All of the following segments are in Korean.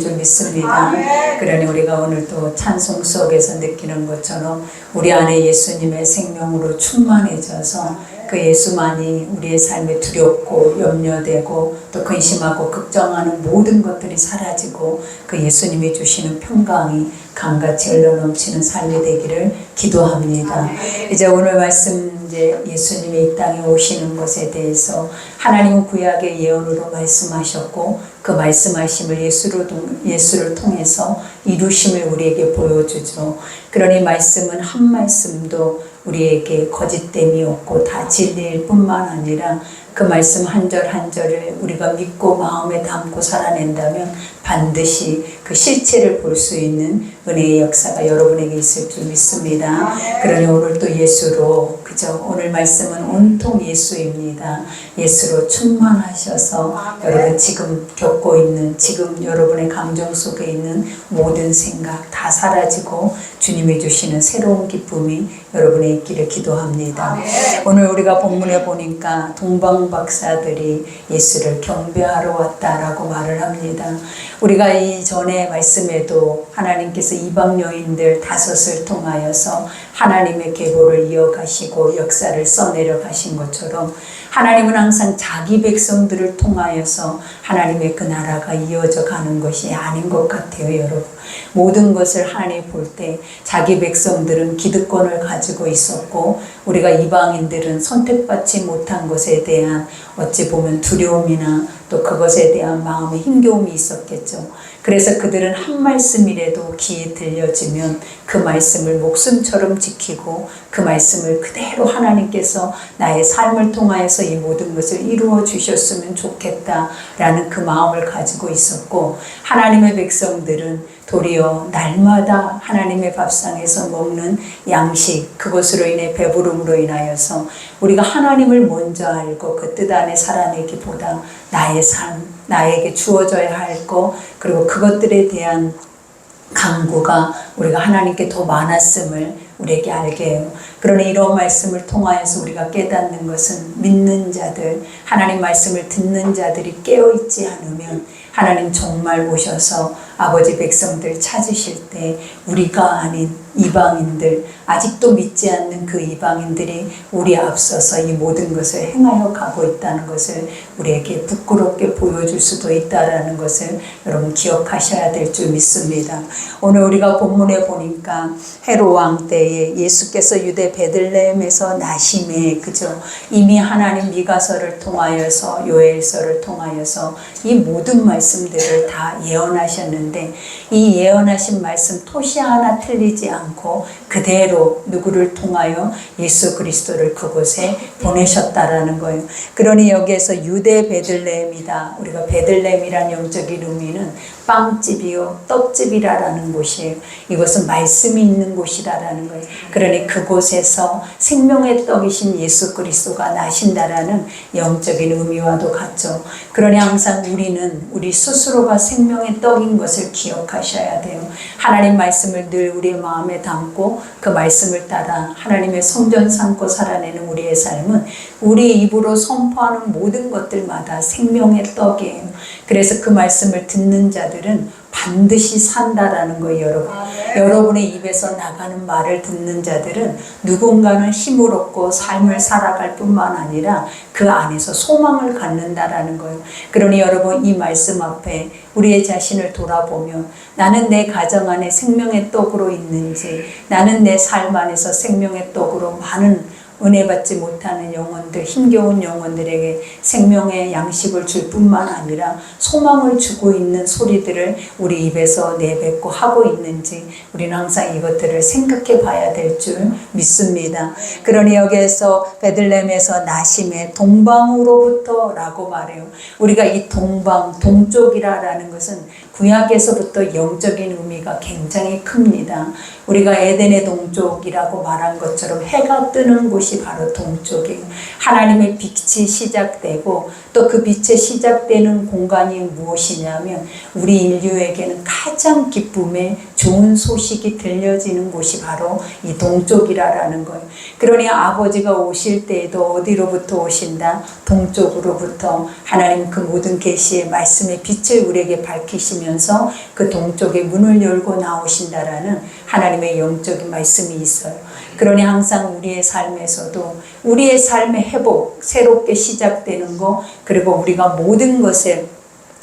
줄 믿습니다. 그러니 우리가 오늘 또 찬송 속에서 느끼는 것처럼 우리 안에 예수님의 생명으로 충만해져서 그 예수만이 우리의 삶에 두렵고 염려되고 또 근심하고 걱정하는 모든 것들이 사라지고 그 예수님이 주시는 평강이 강같이 흘러넘치는 삶이 되기를 기도합니다. 이제 오늘 말씀 이제 예수님이 이 땅에 오시는 것에 대해서 하나님은 구약의 예언으로 말씀하셨고 그 말씀하심을 예수를 통해서 이루심을 우리에게 보여주죠. 그러니 말씀은 한 말씀도 우리에게 거짓됨이 없고 다 진리일 뿐만 아니라 그 말씀 한 절 한 절을 우리가 믿고 마음에 담고 살아낸다면 반드시 그 실체를 볼 수 있는 은혜의 역사가 여러분에게 있을 줄 믿습니다. 그러니 오늘 또 예수로, 그죠? 오늘 말씀은 온통 예수입니다. 예수로 충만하셔서 여러분 지금 겪고 있는, 지금 여러분의 감정 속에 있는 모든 생각 다 사라지고 주님이 주시는 새로운 기쁨이 여러분에 있기를 기도합니다. 오늘 우리가 본문에 보니까 동방 박사들이 예수를 경배하러 왔다라고 말을 합니다. 우리가 이전에 말씀에도 하나님께서 이방 여인들 5을 통하여서 하나님의 계보를 이어가시고 역사를 써내려 가신 것처럼 하나님은 항상 자기 백성들을 통하여서 하나님의 그 나라가 이어져 가는 것이 아닌 것 같아요, 여러분. 모든 것을 하나님 볼 때 자기 백성들은 기득권을 가지고 있었고 우리가 이방인들은 선택받지 못한 것에 대한 어찌 보면 두려움이나 또 그것에 대한 마음의 힘겨움이 있었겠죠. 그래서 그들은 한 말씀이라도 귀에 들려지면 그 말씀을 목숨처럼 지키고 그 말씀을 그대로 하나님께서 나의 삶을 통하여서 이 모든 것을 이루어 주셨으면 좋겠다라는 그 마음을 가지고 있었고 하나님의 백성들은 도리어 날마다 하나님의 밥상에서 먹는 양식, 그것으로 인해 배부름으로 인하여서 우리가 하나님을 먼저 알고 그 뜻 안에 살아내기보다 나의 삶, 나에게 주어져야 할 것, 그리고 그것들에 대한 간구가 우리가 하나님께 더 많았음을 우리에게 알게 해요. 그러니 이런 말씀을 통하여서 우리가 깨닫는 것은 믿는 자들, 하나님 말씀을 듣는 자들이 깨어있지 않으면 하나님 정말 오셔서 아버지 백성들 찾으실 때 우리가 아닌 이방인들, 아직도 믿지 않는 그 이방인들이 우리 앞서서 이 모든 것을 행하여 가고 있다는 것을 우리에게 부끄럽게 보여줄 수도 있다는 것을 여러분 기억하셔야 될 줄 믿습니다. 오늘 우리가 본문에 보니까 헤롯 왕 때에 예수께서 유대 베들레헴에서 나심에, 그죠? 이미 하나님 미가서를 통하여서 요엘서를 통하여서 이 모든 말씀들을 다 예언하셨는데 이 예언하신 말씀 토시 하나 틀리지 않고 그대로 누구를 통하여 예수 그리스도를 그곳에 보내셨다라는 거예요. 그러니 여기에서 유대 베들레헴이다. 우리가 베들레헴이라는 영적인 의미는 빵집이요 떡집이라는 곳이에요. 이것은 말씀이 있는 곳이라는 거예요. 그러니 그곳에서 생명의 떡이신 예수 그리스도가 나신다라는 영적인 의미와도 같죠. 그러니 항상 우리는 우리 스스로가 생명의 떡인 것을 기억하셔야 돼요. 하나님 말씀을 늘 우리의 마음에 담고 그 말씀을 따라 하나님의 성전 삼고 살아내는 우리의 삶은 우리 입으로 선포하는 모든 것들마다 생명의 떡이에요. 그래서 그 말씀을 듣는 자들은 반드시 산다라는 거예요, 여러분. 여러분의 입에서 나가는 말을 듣는 자들은 누군가는 힘을 얻고 삶을 살아갈 뿐만 아니라 그 안에서 소망을 갖는다라는 거예요. 그러니 여러분 이 말씀 앞에 우리의 자신을 돌아보면 나는 내 가정 안에 생명의 떡으로 있는지, 나는 내 삶 안에서 생명의 떡으로 많은 은혜 받지 못하는 영혼들, 힘겨운 영혼들에게 생명의 양식을 줄 뿐만 아니라 소망을 주고 있는 소리들을 우리 입에서 내뱉고 하고 있는지 우리는 항상 이것들을 생각해 봐야 될 줄 믿습니다. 그러니 여기에서 베들레헴에서 나심의 동방으로부터 라고 말해요. 우리가 이 동방, 동쪽이라는 것은 구약에서부터 영적인 의미가 굉장히 큽니다. 우리가 에덴의 동쪽이라고 말한 것처럼 해가 뜨는 곳이 바로 동쪽이에요. 하나님의 빛이 시작되고 또 그 빛에 시작되는 공간이 무엇이냐면 우리 인류에게는 가장 기쁨의 좋은 소식이 들려지는 곳이 바로 이 동쪽이라는 거예요. 그러니 아버지가 오실 때에도 어디로부터 오신다? 동쪽으로부터 하나님 그 모든 계시의 말씀의 빛을 우리에게 밝히시면서 그 동쪽의 문을 열고 나오신다라는 하나님의 영적인 말씀이 있어요. 그러니 항상 우리의 삶에서도 우리의 삶의 회복, 새롭게 시작되는 것, 그리고 우리가 모든 것에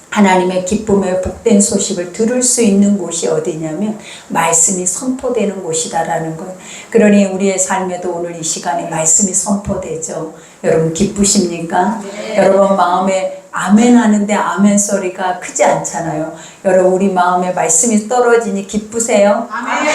하나님의 기쁨의 복된 소식을 들을 수 있는 곳이 어디냐면 말씀이 선포되는 곳이다라는 거예요. 그러니 우리의 삶에도 오늘 이 시간에 말씀이 선포되죠. 여러분 기쁘십니까? 네. 여러분 마음에 아멘 하는데 아멘 소리가 크지 않잖아요. 여러분 우리 마음에 말씀이 떨어지니 기쁘세요? 아멘.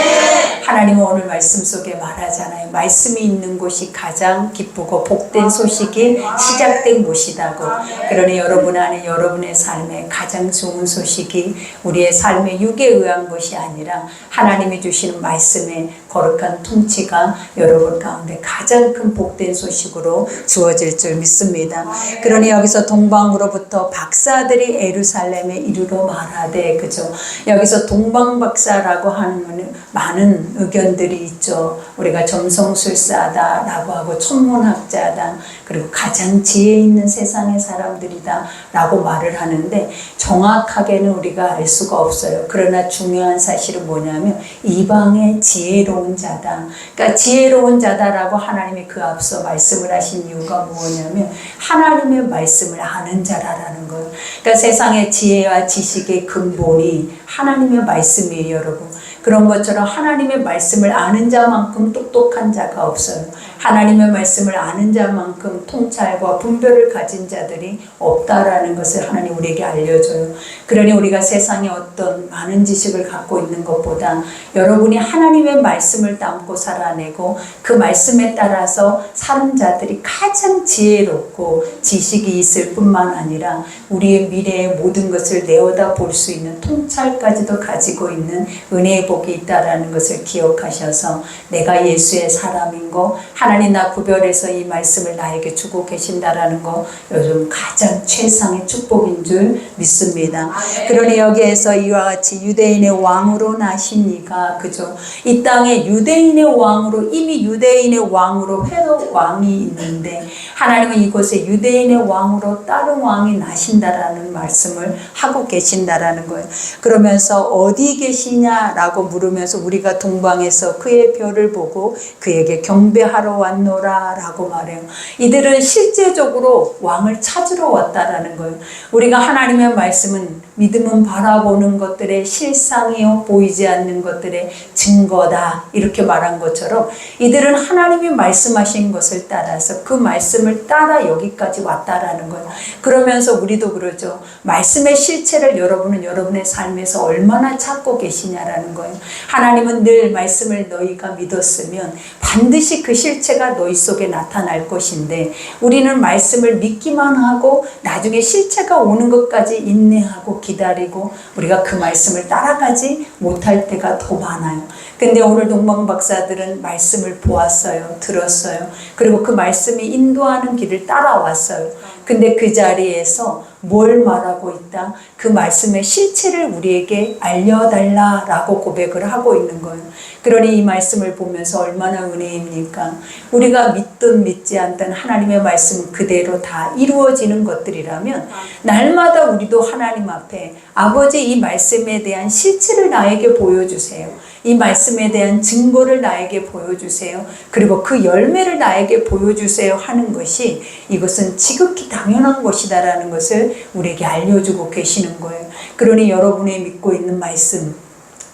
하나님은 오늘 말씀 속에 말하잖아요. 말씀이 있는 곳이 가장 기쁘고 복된 소식이 시작된 곳이다고. 그러니 여러분 안에 여러분의 삶에 가장 좋은 소식이 우리의 삶의 육에 의한 것이 아니라 하나님이 주시는 말씀의 거룩한 통치가 여러분 가운데 가장 큰 복된 소식으로 주어질 줄 믿습니다. 그러니 여기서 동방으로부터 박사들이 예루살렘에 이르러 말하되, 그죠? 여기서 동방박사라고 하는 많은 의견들이 있죠. 우리가 점성술사다라고 하고 천문학자다, 그리고 가장 지혜 있는 세상의 사람들이다 라고 말을 하는데 정확하게는 우리가 알 수가 없어요. 그러나 중요한 사실은 뭐냐면 이방의 지혜로운 자다. 그러니까 지혜로운 자다라고 하나님이 그 앞서 말씀을 하신 이유가 뭐냐면 하나님의 말씀을 아는 자라는 거예요. 그러니까 세상의 지혜와 지식의 근본이 하나님의 말씀이에요, 여러분. 그런 것처럼 하나님의 말씀을 아는 자만큼 똑똑한 자가 없어요. 하나님의 말씀을 아는 자만큼 통찰과 분별을 가진 자들이 없다라는 것을 하나님 우리에게 알려줘요. 그러니 우리가 세상에 어떤 많은 지식을 갖고 있는 것보다 여러분이 하나님의 말씀을 담고 살아내고 그 말씀에 따라서 사는 자들이 가장 지혜롭고 지식이 있을 뿐만 아니라 우리의 미래의 모든 것을 내어다 볼 수 있는 통찰까지도 가지고 있는 은혜의 복이 있다라는 것을 기억하셔서 내가 예수의 사람인 거, 하나님 나 구별해서 이 말씀을 나에게 주고 계신다라는 거 요즘 가장 최상의 축복인 줄 믿습니다. 그러니 여기에서 이와 같이 유대인의 왕으로 나시니가, 그죠? 이 땅에 유대인의 왕으로, 이미 유대인의 왕으로 헤롯 왕이 있는데 하나님은 이곳에 유대인의 왕으로 다른 왕이 나신다라는 말씀을 하고 계신다라는 거예요. 그러면서 어디 계시냐라고 물으면서 우리가 동방에서 그의 별을 보고 그에게 경배하러 왔노라 라고 말해요. 이들은 실제적으로 왕을 찾으러 왔다라는 거예요. 우리가 하나님의 말씀은 믿음은 바라보는 것들의 실상이요 보이지 않는 것들의 증거다 이렇게 말한 것처럼 이들은 하나님이 말씀하신 것을 따라서 그 말씀을 따라 여기까지 왔다라는 거예요. 그러면서 우리도 그러죠. 말씀의 실체를 여러분은 여러분의 삶에서 얼마나 찾고 계시냐라는 거예요. 하나님은 늘 말씀을 너희가 믿었으면 반드시 그 실체가 너희 속에 나타날 것인데 우리는 말씀을 믿기만 하고 나중에 실체가 오는 것까지 인내하고 기다리고 우리가 그 말씀을 따라가지 못할 때가 더 많아요. 근데 오늘 동방박사들은 말씀을 보았어요. 들었어요. 그리고 그 말씀이 인도하는 길을 따라왔어요. 근데 그 자리에서 뭘 말하고 있다? 그 말씀의 실체를 우리에게 알려달라라고 고백을 하고 있는 거예요. 그러니 이 말씀을 보면서 얼마나 은혜입니까? 우리가 믿든 믿지 않든 하나님의 말씀은 그대로 다 이루어지는 것들이라면 날마다 우리도 하나님 앞에 아버지 이 말씀에 대한 실체를 나에게 보여주세요. 이 말씀에 대한 증거를 나에게 보여주세요. 그리고 그 열매를 나에게 보여주세요 하는 것이 이것은 지극히 당연한 것이다라는 것을 우리에게 알려주고 계시는 거예요. 그러니 여러분의 믿고 있는 말씀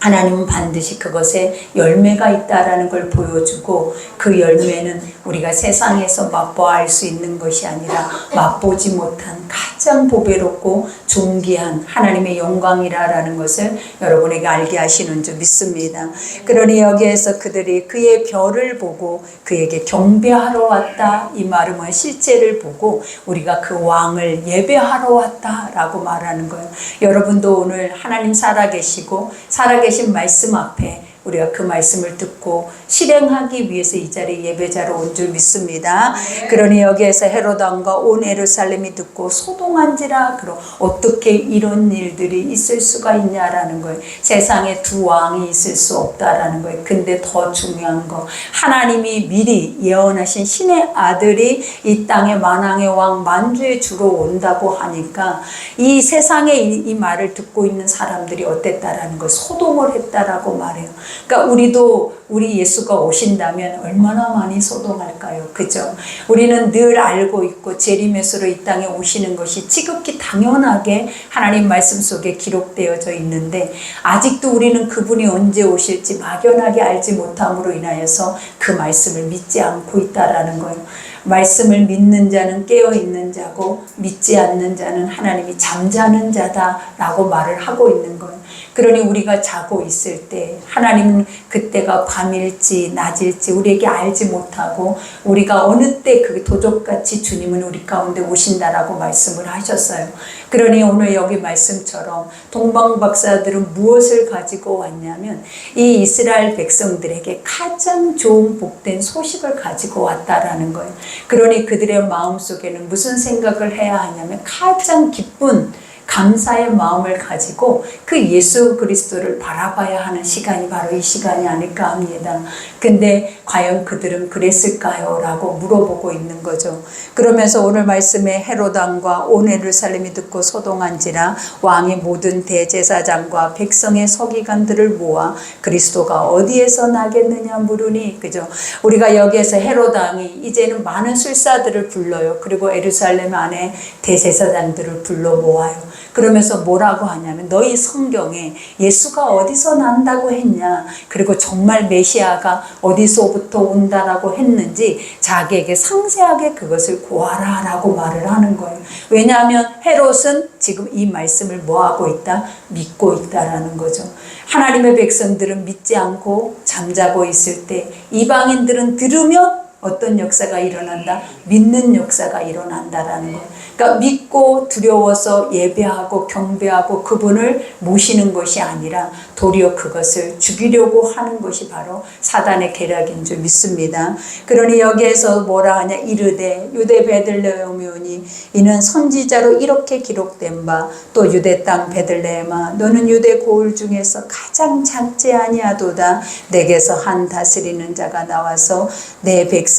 하나님은 반드시 그것에 열매가 있다라는 걸 보여주고 그 열매는 우리가 세상에서 맛보아 알 수 있는 것이 아니라 맛보지 못한 가장 보배롭고 존귀한 하나님의 영광이라는 것을 여러분에게 알게 하시는 줄 믿습니다. 그러니 여기에서 그들이 그의 별을 보고 그에게 경배하러 왔다 이 말은 실제를 보고 우리가 그 왕을 예배하러 왔다라고 말하는 거예요. 여러분도 오늘 하나님 살아계시고 살아계신 말씀 앞에 우리가 그 말씀을 듣고 실행하기 위해서 이 자리에 예배자로 온 줄 믿습니다. 그러니 여기에서 헤롯 왕과 온 예루살렘이 듣고 소동한지라. 그럼 어떻게 이런 일들이 있을 수가 있냐라는 거예요. 세상에 두 왕이 있을 수 없다라는 거예요. 근데 더 중요한 거, 하나님이 미리 예언하신 신의 아들이 이 땅에 만왕의 왕 만주의 주로 온다고 하니까 이 세상에 이 말을 듣고 있는 사람들이 어땠다라는 거, 소동을 했다라고 말해요. 그러니까 우리 예수가 오신다면 얼마나 많이 소동할까요? 그죠? 우리는 늘 알고 있고 재림의 이 땅에 오시는 것이 지극히 당연하게 하나님 말씀 속에 기록되어져 있는데, 아직도 우리는 그분이 언제 오실지 막연하게 알지 못함으로 인하여서 그 말씀을 믿지 않고 있다라는 거예요. 말씀을 믿는 자는 깨어있는 자고 믿지 않는 자는 하나님이 잠자는 자다라고 말을 하고 있는 거예요. 그러니 우리가 자고 있을 때 하나님은 그때가 밤일지 낮일지 우리에게 알지 못하고, 우리가 어느 때 그 도적같이 주님은 우리 가운데 오신다라고 말씀을 하셨어요. 그러니 오늘 여기 말씀처럼 동방박사들은 무엇을 가지고 왔냐면 이 이스라엘 백성들에게 가장 좋은 복된 소식을 가지고 왔다라는 거예요. 그러니 그들의 마음속에는 무슨 생각을 해야 하냐면 가장 기쁜 감사의 마음을 가지고 그 예수 그리스도를 바라봐야 하는 시간이 바로 이 시간이 아닐까 합니다. 근데 과연 그들은 그랬을까요? 라고 물어보고 있는 거죠. 그러면서 오늘 말씀에 헤롯 왕과 온 예루살렘이 듣고 소동한지라 왕의 모든 대제사장과 백성의 서기관들을 모아 그리스도가 어디에서 나겠느냐 물으니, 그죠? 우리가 여기에서 헤롯 왕이 이제는 많은 술사들을 불러요. 그리고 예루살렘 안에 대제사장들을 불러 모아요. 그러면서 뭐라고 하냐면 너희 성경에 예수가 어디서 난다고 했냐, 그리고 정말 메시아가 어디서부터 온다라고 했는지 자기에게 상세하게 그것을 고하라 라고 말을 하는 거예요. 왜냐하면 헤롯은 지금 이 말씀을 뭐하고 있다? 믿고 있다라는 거죠. 하나님의 백성들은 믿지 않고 잠자고 있을 때 이방인들은 들으면 어떤 역사가 일어난다? 믿는 역사가 일어난다라는 거예요. 그러니까 믿고 두려워서 예배하고 경배하고 그분을 모시는 것이 아니라 도리어 그것을 죽이려고 하는 것이 바로 사단의 계략인 줄 믿습니다. 그러니 여기에서 뭐라 하냐, 이르되 유대 베들레헴이오니 이는 선지자로 이렇게 기록된 바, 또 유대 땅 베들레헴아 너는 유대 고을 중에서 가장 작지 아니하도다. 내게서 한 다스리는 자가 나와서 내 백성을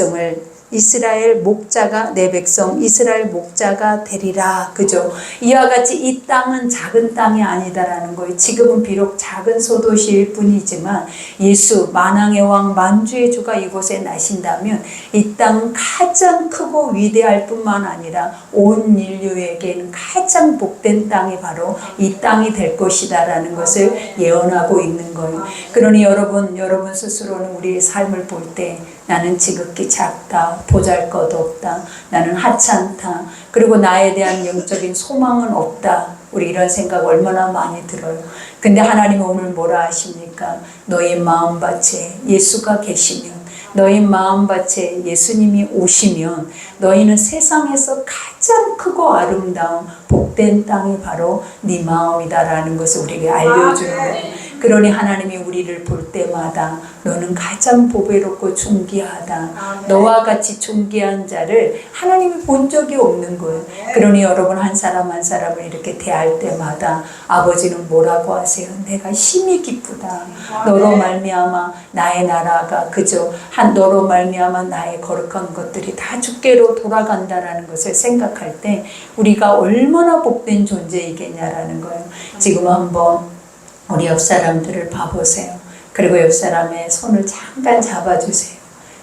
이스라엘 목자가, 내 백성 이스라엘 목자가 되리라. 그죠? 이와 같이 이 땅은 작은 땅이 아니다라는 거예요. 지금은 비록 작은 소도시일 뿐이지만 예수 만왕의 왕 만주의 주가 이곳에 나신다면 이 땅은 가장 크고 위대할 뿐만 아니라 온 인류에게는 가장 복된 땅이 바로 이 땅이 될 것이다라는 것을 예언하고 있는 거예요. 그러니 여러분 스스로는 우리의 삶을 볼 때 나는 지극히 작다, 보잘것없다, 나는 하찮다, 그리고 나에 대한 영적인 소망은 없다, 우리 이런 생각 얼마나 많이 들어요. 근데 하나님은 오늘 뭐라 하십니까? 너희 마음밭에 예수가 계시면, 너희 마음밭에 예수님이 오시면 너희는 세상에서 가장 크고 아름다운 복된 땅이 바로 네 마음이다라는 것을 우리에게 알려주는 거예요. 그러니 하나님이 우리를 볼 때마다 너는 가장 보배롭고 존귀하다, 너와 같이 존귀한 자를 하나님이 본 적이 없는 거예요. 그러니 여러분 한 사람 한 사람을 이렇게 대할 때마다 아버지는 뭐라고 하세요? 내가 심히 기쁘다. 너로 말미암아 나의 나라가, 그저 너로 말미암아 나의 거룩한 것들이 다 주께로 돌아간다라는 것을 생각할 때 우리가 얼마나 복된 존재이겠냐라는 거예요. 지금 한번 우리 옆 사람들을 봐보세요. 그리고 옆 사람의 손을 잠깐 잡아주세요.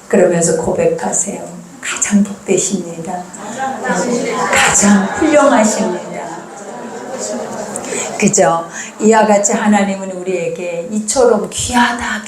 그러면서 고백하세요. 가장 복되십니다. 가장 훌륭하십니다. 그죠? 이와 같이 하나님은 우리에게 이처럼 귀하다,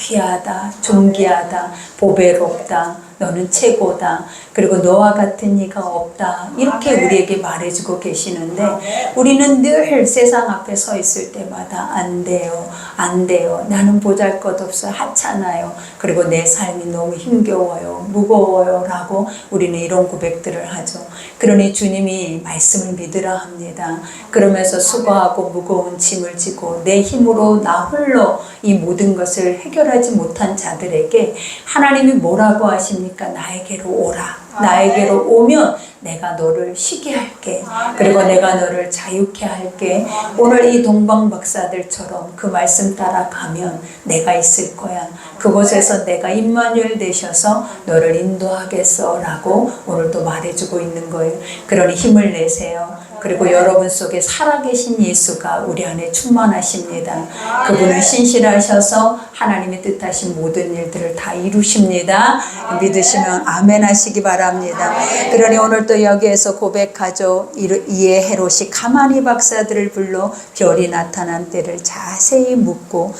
존귀하다, 보배롭다, 너는 최고다. 그리고 너와 같은 이가 없다. 이렇게 우리에게 말해주고 계시는데 우리는 늘 세상 앞에 서 있을 때마다 안 돼요. 안 돼요. 나는 보잘것없어요. 하찮아요. 그리고 내 삶이 너무 힘겨워요. 무거워요. 라고 우리는 이런 고백들을 하죠. 그러니 주님이 말씀을 믿으라 합니다. 그러면서 수고하고 무거운 짐을 지고 내 힘으로 나 홀로 이 모든 것을 해결하지 못한 자들에게 하나님이 뭐라고 하십니까? 나에게로 오라. 나에게로 오면 내가 너를 쉬게 할게. 그리고 내가 너를 자유케 할게. 오늘 이 동방박사들처럼 그 말씀 따라가면 내가 있을 거야. 그곳에서 내가 임마누엘 되셔서 너를 인도하겠어 라고 오늘도 말해주고 있는 거예요. 그러니 힘을 내세요. 그리고 여러분 속에 살아계신 예수가 우리 안에 충만하십니다. 그분은 신실하셔서 하나님의 뜻하신 모든 일들을 다 이루십니다. 믿으시면 아멘 하시기 바랍니다. 그러니 오늘 또 여기에서 고백하죠. 이에 헤롯이 가만히 박사들을 불러 별이 나타난 때를 자세히 묻고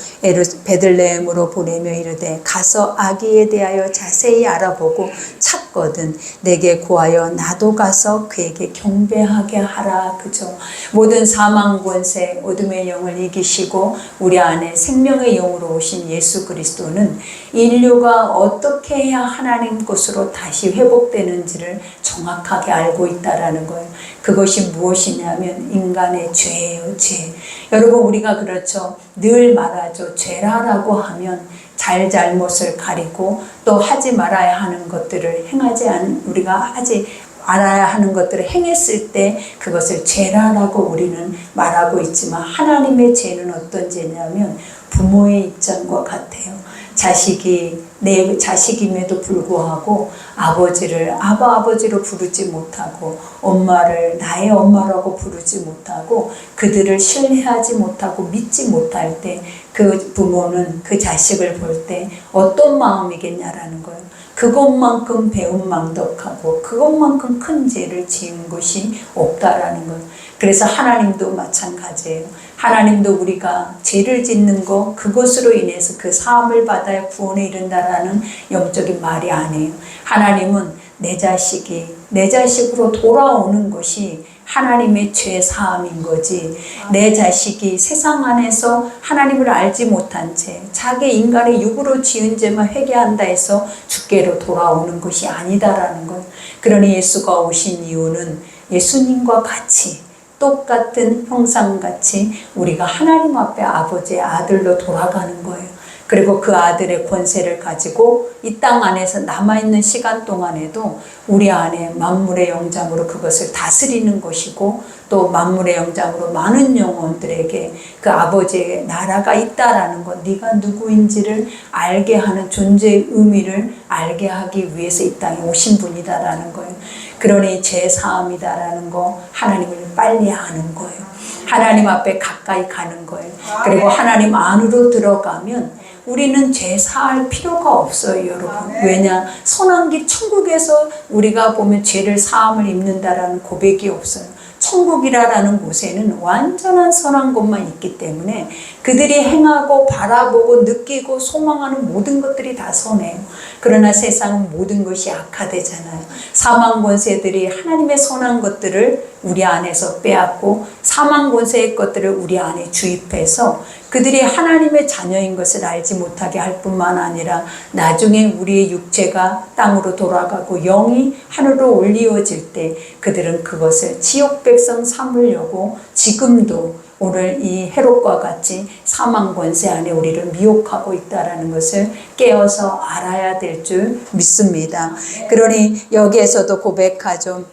베들레헴으로 보내며 이르되 가서 아기에 대하여 자세히 알아보고 찾거든 내게 구하여 나도 가서 그에게 경배하게 하라. 그죠? 모든 사망 권세 어둠의 영을 이기시고 우리 안에 생명의 영으로 오신 예수 그리스도는 인류가 어떻게 해야 하나님 것으로 다시 회복되는지를 정확하게 알고 있다라는 거예요. 그것이 무엇이냐면 인간의 죄예요. 죄. 여러분 우리가 그렇죠. 늘 말하죠. 죄라라고 하면 잘못을 가리고 또 하지 말아야 하는 것들을 행하지 않은 우리가 하지 알아야 하는 것들을 행했을 때 그것을 죄라라고 우리는 말하고 있지만 하나님의 죄는 어떤 죄냐면 부모의 입장과 같아요. 자식이 내 자식임에도 불구하고 아버지를 아버지로 부르지 못하고 엄마를 나의 엄마라고 부르지 못하고 그들을 신뢰하지 못하고 믿지 못할 때 그 부모는 그 자식을 볼 때 어떤 마음이겠냐라는 거예요. 그것만큼 배은망덕하고 그것만큼 큰 죄를 지은 것이 없다라는 거예요. 그래서 하나님도 마찬가지예요. 하나님도 우리가 죄를 짓는 것 그것으로 인해서 그 사함을 받아야 구원에 이른다라는 영적인 말이 아니에요. 하나님은 내 자식이 내 자식으로 돌아오는 것이 하나님의 죄 사함인 거지. 내 자식이 세상 안에서 하나님을 알지 못한 채 자기 인간의 육으로 지은 죄만 회개한다 해서 주께로 돌아오는 것이 아니다라는 것. 그러니 예수가 오신 이유는 예수님과 같이 똑같은 형상같이 우리가 하나님 앞에 아버지의 아들로 돌아가는 거예요. 그리고 그 아들의 권세를 가지고 이 땅 안에서 남아있는 시간 동안에도 우리 안에 만물의 영장으로 그것을 다스리는 것이고 또 만물의 영장으로 많은 영혼들에게 그 아버지의 나라가 있다라는 것, 네가 누구인지를 알게 하는 존재의 의미를 알게 하기 위해서 이 땅에 오신 분이다라는 거예요. 그러니 죄사함이다라는 거 하나님을 빨리 아는 거예요. 하나님 앞에 가까이 가는 거예요. 그리고 하나님 안으로 들어가면 우리는 죄 사할 필요가 없어요, 여러분. 왜냐? 선한길 천국에서 우리가 보면 죄를 사함을 입는다라는 고백이 없어요. 천국이라는 곳에는 완전한 선한 것만 있기 때문에 그들이 행하고 바라보고 느끼고 소망하는 모든 것들이 다 선해요. 그러나 세상은 모든 것이 악화되잖아요. 사망 권세들이 하나님의 선한 것들을 우리 안에서 빼앗고 사망 권세의 것들을 우리 안에 주입해서 그들이 하나님의 자녀인 것을 알지 못하게 할 뿐만 아니라 나중에 우리의 육체가 땅으로 돌아가고 영이 하늘로 올리워질 때 그들은 그것을 지옥 백성 삼으려고 지금도 오늘 이 헤롯과 같이 사망 권세 안에 우리를 미혹하고 있다는 것을 깨어서 알아야 될 줄 믿습니다. 그러니 여기에서도 고백하죠.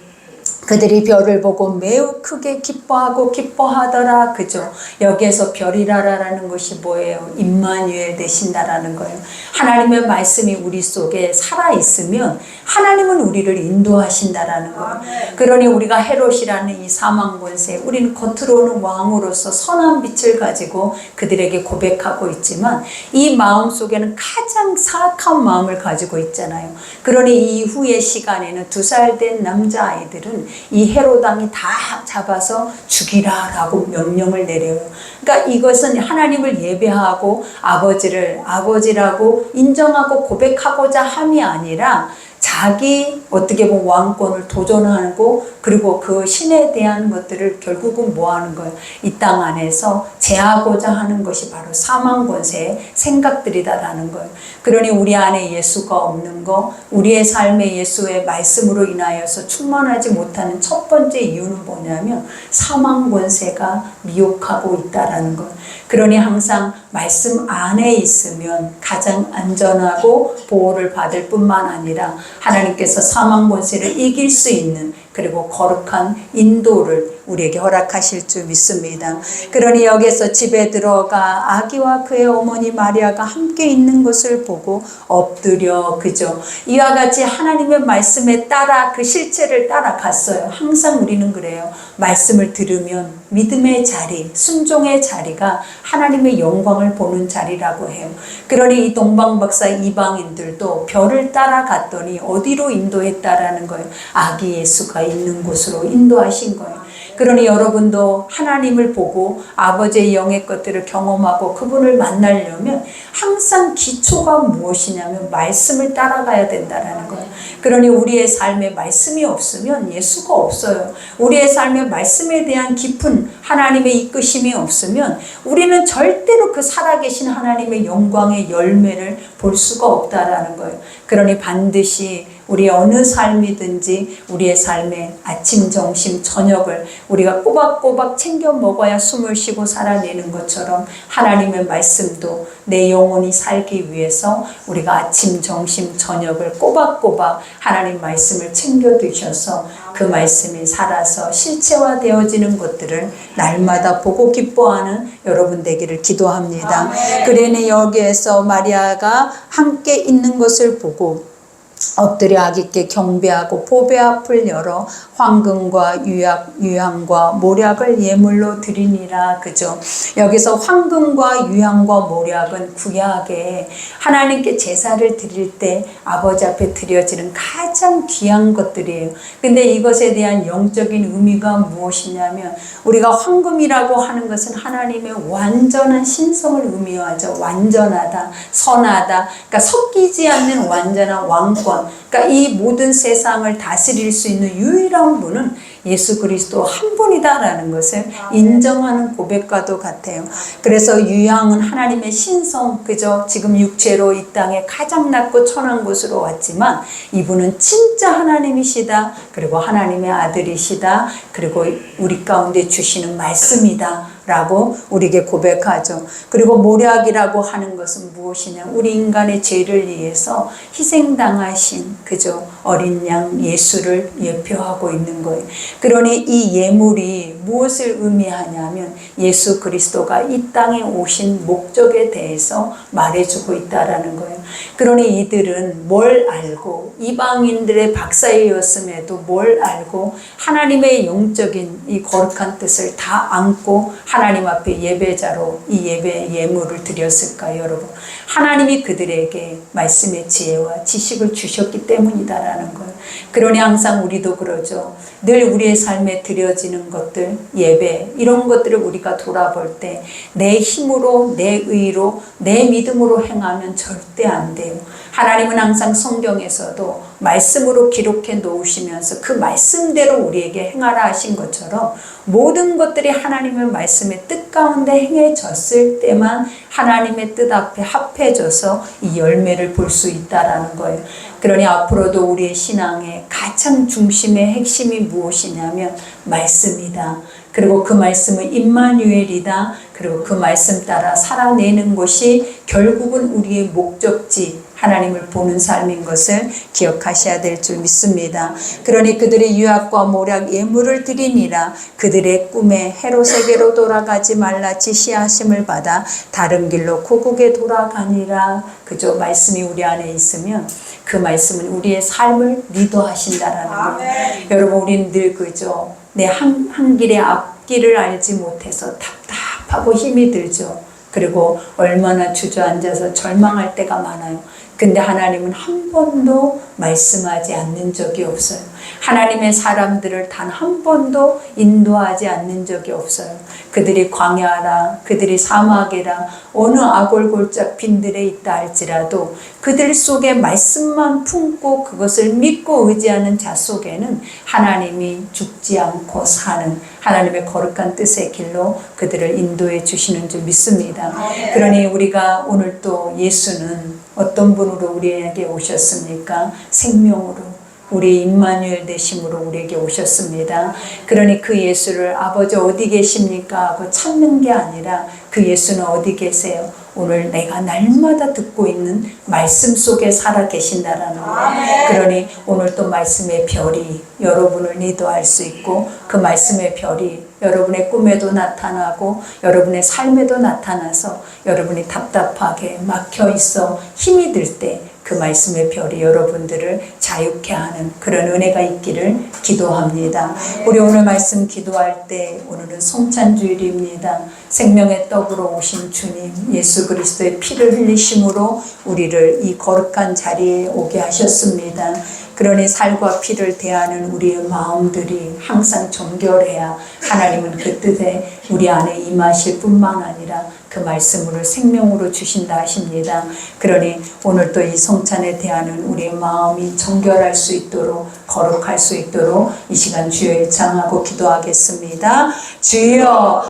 그들이 별을 보고 매우 크게 기뻐하더라. 그죠? 여기에서 별이라라는 것이 뭐예요? 임마누엘 되신다라는 거예요. 하나님의 말씀이 우리 속에 살아있으면 하나님은 우리를 인도하신다라는 거예요. 그러니 우리가 헤롯이라는 이 사망 권세, 우리는 겉으로는 왕으로서 선한 빛을 가지고 그들에게 고백하고 있지만 이 마음 속에는 가장 사악한 마음을 가지고 있잖아요. 그러니 이후의 시간에는 2살 된 남자아이들은 이 헤롯왕이 다 잡아서 죽이라라고 명령을 내려요. 그러니까 이것은 하나님을 예배하고 아버지를 아버지라고 인정하고 고백하고자 함이 아니라 자기 어떻게 보면 왕권을 도전하고 그리고 그 신에 대한 것들을 결국은 뭐 하는 거예요? 이 땅 안에서 제하고자 하는 것이 바로 사망 권세의 생각들이다라는 거예요. 그러니 우리 안에 예수가 없는 거, 우리의 삶에 예수의 말씀으로 인하여서 충만하지 못하는 첫 번째 이유는 뭐냐면 사망 권세가 미혹하고 있다라는 거예요. 그러니 항상 말씀 안에 있으면 가장 안전하고 보호를 받을 뿐만 아니라 하나님께서 사망 권세를 이길 수 있는 그리고 거룩한 인도를 우리에게 허락하실 줄 믿습니다. 그러니 여기서 집에 들어가 아기와 그의 어머니 마리아가 함께 있는 것을 보고 엎드려 그죠. 이와 같이 하나님의 말씀에 따라 그 실체를 따라갔어요. 항상 우리는 그래요. 말씀을 들으면 믿음의 자리, 순종의 자리가 하나님의 영광을 보는 자리라고 해요. 그러니 이 동방박사 이방인들도 별을 따라갔더니 어디로 인도했다라는 거예요. 아기 예수가 있는 곳으로 인도하신 거예요. 그러니 여러분도 하나님을 보고 아버지의 영의 것들을 경험하고 그분을 만나려면 항상 기초가 무엇이냐면 말씀을 따라가야 된다라는 거예요. 그러니 우리의 삶에 말씀이 없으면 예수가 없어요. 우리의 삶에 말씀에 대한 깊은 하나님의 이끄심이 없으면 우리는 절대로 그 살아계신 하나님의 영광의 열매를 볼 수가 없다라는 거예요. 그러니 반드시 우리 어느 삶이든지 우리의 삶에 아침, 점심, 저녁을 우리가 꼬박꼬박 챙겨 먹어야 숨을 쉬고 살아내는 것처럼 하나님의 말씀도 내 영혼이 살기 위해서 우리가 아침, 점심, 저녁을 꼬박꼬박 하나님 말씀을 챙겨 드셔서 그 말씀이 살아서 실체화되어지는 것들을 날마다 보고 기뻐하는 여러분 되기를 기도합니다. 그러니 여기에서 마리아가 함께 있는 것을 보고 엎드려 아기께 경배하고 보배 앞을 열어 황금과 유향과 모략을 예물로 드리니라. 그죠? 여기서 황금과 유향과 모략은 구약에 하나님께 제사를 드릴 때 아버지 앞에 드려지는 가장 귀한 것들이에요. 근데 이것에 대한 영적인 의미가 무엇이냐면 우리가 황금이라고 하는 것은 하나님의 완전한 신성을 의미하죠. 완전하다, 선하다, 그러니까 섞이지 않는 완전한 왕권. 그러니까 이 모든 세상을 다스릴 수 있는 유일한 분은 예수 그리스도 한 분이다라는 것을 인정하는 고백과도 같아요. 그래서 유향은 하나님의 신성, 그저 지금 육체로 이 땅에 가장 낮고 천한 곳으로 왔지만 이분은 진짜 하나님이시다. 그리고 하나님의 아들이시다. 그리고 우리 가운데 주시는 말씀이다. 라고 우리에게 고백하죠. 그리고 모략이라고 하는 것은 무엇이냐? 우리 인간의 죄를 위해서 희생당하신 그저 어린 양 예수를 예표하고 있는 거예요. 그러니 이 예물이 무엇을 의미하냐면 예수 그리스도가 이 땅에 오신 목적에 대해서 말해주고 있다라는 거예요. 그러니 이들은 뭘 알고 이방인들의 박사이었음에도 뭘 알고 하나님의 영적인 이 거룩한 뜻을 다 안고 하나님 앞에 예배자로 이 예배 예물을 드렸을까요, 여러분? 하나님이 그들에게 말씀의 지혜와 지식을 주셨기 때문이다라는 거예요. 그러니 항상 우리도 그러죠. 늘 우리의 삶에 드려지는 것들, 예배, 이런 것들을 우리가 돌아볼 때 내 힘으로, 내 의로, 내 믿음으로 행하면 절대 안 돼요. 하나님은 항상 성경에서도 말씀으로 기록해 놓으시면서 그 말씀대로 우리에게 행하라 하신 것처럼 모든 것들이 하나님의 말씀의 뜻 가운데 행해졌을 때만 하나님의 뜻 앞에 합해져서 이 열매를 볼 수 있다라는 거예요. 그러니 앞으로도 우리의 신앙의 가장 중심의 핵심이 무엇이냐면 말씀이다. 그리고 그 말씀은 임마누엘이다. 그리고 그 말씀 따라 살아내는 것이 결국은 우리의 목적지 하나님을 보는 삶인 것을 기억하셔야 될 줄 믿습니다. 그러니 그들의 유학과 모략 예물을 드리니라. 그들의 꿈에 헤롯에게로 돌아가지 말라 지시하심을 받아 다른 길로 고국에 돌아가니라. 그저 말씀이 우리 안에 있으면 그 말씀은 우리의 삶을 리더하신다라는 거예요. 여러분 우리는 늘 그저 내 한 길의 앞길을 알지 못해서 답답하고 힘이 들죠. 그리고 얼마나 주저앉아서 절망할 때가 많아요. 근데 하나님은 한 번도 말씀하지 않는 적이 없어요. 하나님의 사람들을 단 한 번도 인도하지 않는 적이 없어요. 그들이 광야라, 그들이 사막이라, 어느 아골골짝 빈들에 있다 할지라도 그들 속에 말씀만 품고 그것을 믿고 의지하는 자 속에는 하나님이 죽지 않고 사는 하나님의 거룩한 뜻의 길로 그들을 인도해 주시는 줄 믿습니다. 그러니 우리가 오늘 또 예수는 어떤 분으로 우리에게 오셨습니까? 생명으로, 우리 임마누엘 되심으로 우리에게 오셨습니다. 그러니 그 예수를 아버지 어디 계십니까? 하고 찾는 게 아니라 그 예수는 어디 계세요? 오늘 내가 날마다 듣고 있는 말씀 속에 살아 계신다라는 거예요. 그러니 오늘 또 말씀의 별이 여러분을 리도할 수 있고 그 말씀의 별이 여러분의 꿈에도 나타나고 여러분의 삶에도 나타나서 여러분이 답답하게 막혀 있어 힘이 들 때 그 말씀의 별이 여러분들을 자유케 하는 그런 은혜가 있기를 기도합니다. 우리 오늘 말씀 기도할 때 오늘은 성찬주일입니다. 생명의 떡으로 오신 주님 예수 그리스도의 피를 흘리심으로 우리를 이 거룩한 자리에 오게 하셨습니다. 그러니 살과 피를 대하는 우리의 마음들이 항상 정결해야 하나님은 그 뜻에 우리 안에 임하실 뿐만 아니라 그 말씀으로 생명으로 주신다 하십니다. 그러니 오늘 또 이 성찬에 대하는 우리의 마음이 정결할 수 있도록 거룩할 수 있도록 이 시간 주여 일창하고 기도하겠습니다. 주여